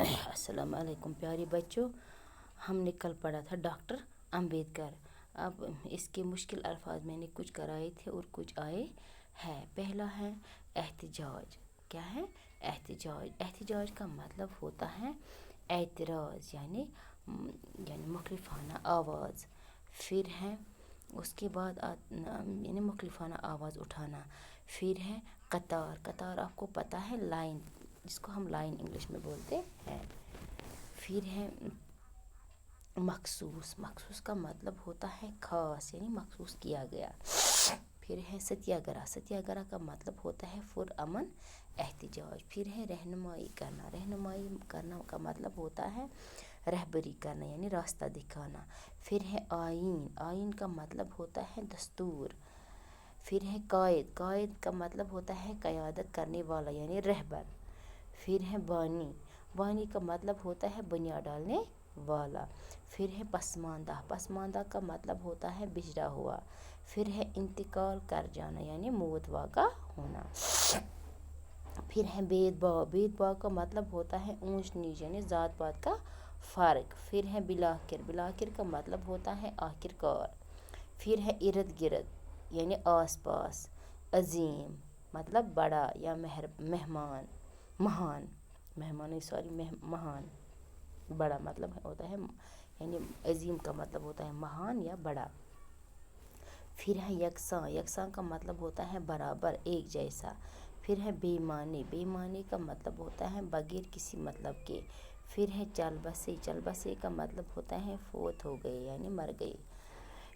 अस्सलाम वालेकुम प्यारे बच्चों, हमने कल पढ़ा था डॉक्टर अंबेडकर। अब इसके मुश्किल अल्फाज मैंने कुछ कराए थे और कुछ आए हैं। पहला है एहतिजाज। क्या है एहतिजाज? एहतिजाज का मतलब होता है एतराज़, यानी मुखलिफाना आवाज़। फिर है उसके बाद यानी मुखलिफाना आवाज़ उठाना। फिर है कतार। कतार आपको पता है लाइन, जिसको हम लाइन इंग्लिश में बोलते हैं। फिर है मखसूस। मखसूस का मतलब होता है खास, यानी मखसूस किया गया। फिर है सत्याग्रह। सत्याग्रह का मतलब होता है पुरअमन एहतिजाज। फिर है रहनुमाई करना। रहनुमाई करना का मतलब होता है रहबरी करना, यानी रास्ता दिखाना। फिर है आइन। आइन का मतलब होता है दस्तूर। फिर है कायद। कायद का मतलब होता है क़यादत करने वाला, यानी रहबर। फिर है बानी। बानी का मतलब होता है बुनियाद डालने वाला। फिर है पसमानदा। पसमानदा का मतलब होता है बिछड़ा हुआ। फिर है इंतकाल कर जाना, यानी मौत वाक़ा होना। फिर है भेदभाव। भेदभाव का मतलब होता है ऊंच नीच, यानी ज़ात पात का फ़र्क। फिर है बिलाखिर। बिलाखिर का मतलब होता है आखिरकार। फिर है इर्द गिर्द, यानी आस पास। अजीम मतलब बड़ा या मेहमान, महान। मेहमान महान। बड़ा मतलब होता है, यानी अजीम का मतलब होता है महान या बड़ा। फिर है यकसां। यकसां का मतलब होता है बराबर, एक जैसा। फिर है बेईमानी। बेईमानी का मतलब होता है बगैर किसी मतलब के। फिर है चलबसे। चलबसे का मतलब होता है फौत हो गए, यानी मर गए।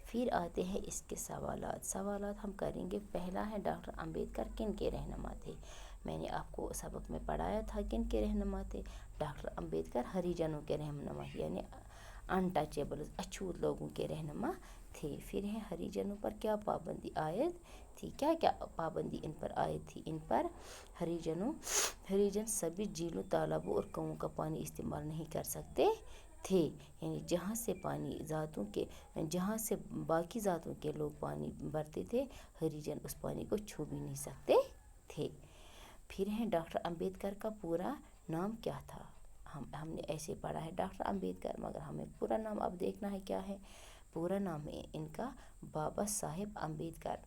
फिर आते हैं इसके सवालात। सवालात हम करेंगे। पहला है डॉक्टर अंबेडकर किन के रहनुमा थे? मैंने आपको सबक में पढ़ाया था किन के रहनुमा थे। डॉक्टर अंबेडकर हरिजनों के रहनुमा, यानी अनटचेबल अछूत लोगों के रहनुमा थे। फिर है हरिजनों पर क्या पाबंदी आयद थी? क्या क्या पाबंदी इन पर आयद थी? इन पर हरिजन सभी झीलों, तालाबों और कुओं का पानी इस्तेमाल नहीं कर सकते थे, यानी जहाँ से बाकी ज़ातों के लोग पानी भरते थे, हरिजन उस पानी को छू भी नहीं सकते थे। फिर है डॉक्टर अंबेडकर का पूरा नाम क्या था? हमने ऐसे पढ़ा है डॉक्टर अंबेडकर, मगर हमें पूरा नाम अब देखना है क्या है। पूरा नाम है इनका बाबा साहेब अंबेडकर।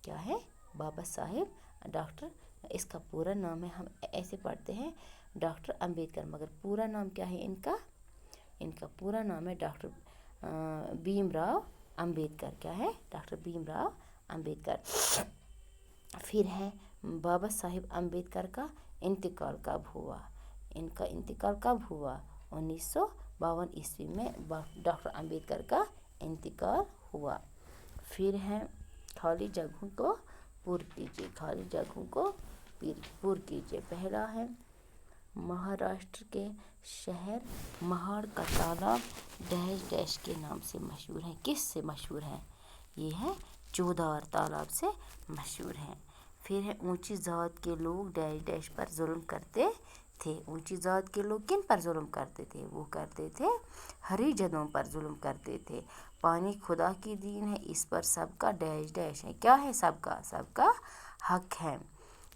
क्या है? बाबा साहेब डॉक्टर, इसका पूरा नाम है। हम ऐसे पढ़ते हैं डॉक्टर अंबेडकर, मगर पूरा नाम क्या है इनका? इनका पूरा नाम है डॉक्टर भीमराव अंबेडकर। क्या है? डॉक्टर भीमराव अंबेडकर। फिर है बाबा साहेब अंबेडकर का इंतकाल कब हुआ? इनका इंतकाल कब हुआ? 1952 ईस्वी में डॉक्टर अंबेडकर का इंतकाल हुआ। फिर है खाली जगहों को पूर्ण कीजिए। खाली जगहों को पूर्ण कीजिए। पहला है महाराष्ट्र के शहर महाड़ का तालाब डैश डैश के नाम से मशहूर है। किस से मशहूर है? ये है चौधार तालाब से मशहूर है। फिर है ऊंची ज़ात के लोग डैश डैश पर जुल्म करते थे। ऊंची ज़ात के लोग किन पर जुल्म करते थे? वो करते थे हरिजनों पर जुल्म करते थे। पानी खुदा की दीन है, इस पर सबका डैश डैश है। क्या है? सबका, सबका हक है।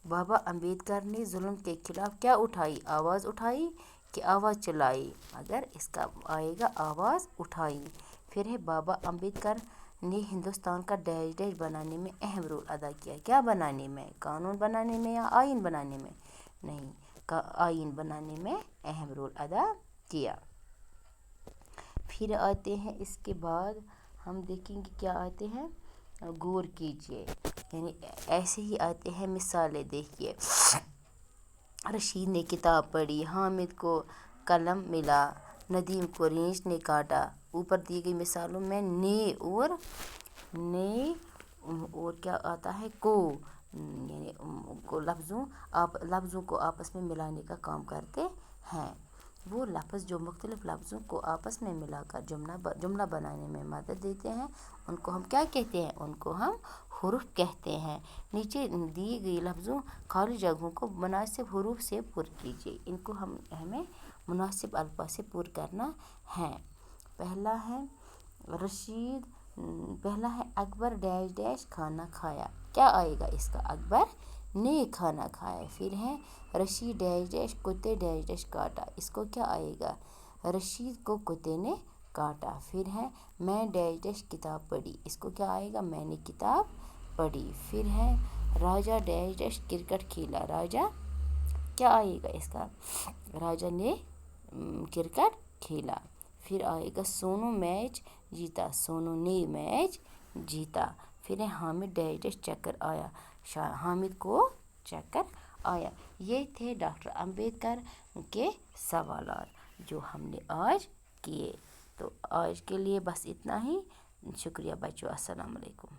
बाबा अंबेडकर ने जुल्म के खिलाफ क्या उठाई? आवाज़ उठाई कि आवाज़ चलाई? अगर इसका आएगा आवाज़ उठाई। फिर है बाबा अंबेडकर ने हिंदुस्तान का डैश डैश बनाने में अहम रोल अदा किया। क्या बनाने में? कानून बनाने में या आइन बनाने में? नहीं, आइन बनाने में अहम रोल अदा किया। फिर आते हैं इसके बाद हम देखेंगे क्या आते हैं। गौर कीजिए, यानी ऐसे ही आते हैं मिसालें। देखिए, रशीद ने किताब पढ़ी, हामिद को कलम मिला, नदीम को रींच ने काटा। ऊपर दी गई मिसालों में ने और क्या आता है? को, यानी को लफ्ज़ों को आपस में मिलाने का काम करते हैं। वो लफ्ज़ जो मुख्तलिफ लफ्ज़ों को आपस में मिलाकर जुमला बनाने में मदद देते हैं, उनको हम क्या कहते हैं? उनको हम हुरूफ कहते हैं। नीचे दिए गए लफ्ज़ों खाली जगहों को मुनासिब हुरूफ से पुर कीजिए। इनको हमें मुनासिब अल्फाज से पुर करना है। पहला है अकबर डैश डैश खाना खाया। क्या आएगा इसका? अकबर نے کھانا کھایا. پھر ہے رشید ڈیش ڈیش کتے ڈیش ڈیش کاٹا. اس کو کیا آئے گا؟ رشید کو کتے نے کاٹا. پھر ہے میں ڈیش ڈیش کتاب پڑھی. اس کو کیا آئے گا؟ میں نے کتاب پڑھی. پھر ہے راجا ڈیش ڈیش کرکٹ کھیلا. راجا کیا آئے گا اس کا؟ راجا نے کرکٹ کھیلا. پھر آئے گا سونو میچ جیتا. سونو نے میچ جیتا. پھر ہے حامد ڈیش ڈیش چکر آیا. حامد کو چکر آیا. یہ تھے ڈاکٹر امبیڈکر کے سوالات جو ہم نے آج کیے. تو آج کے لیے بس اتنا ہی. شکریہ بچوں. السلام علیکم.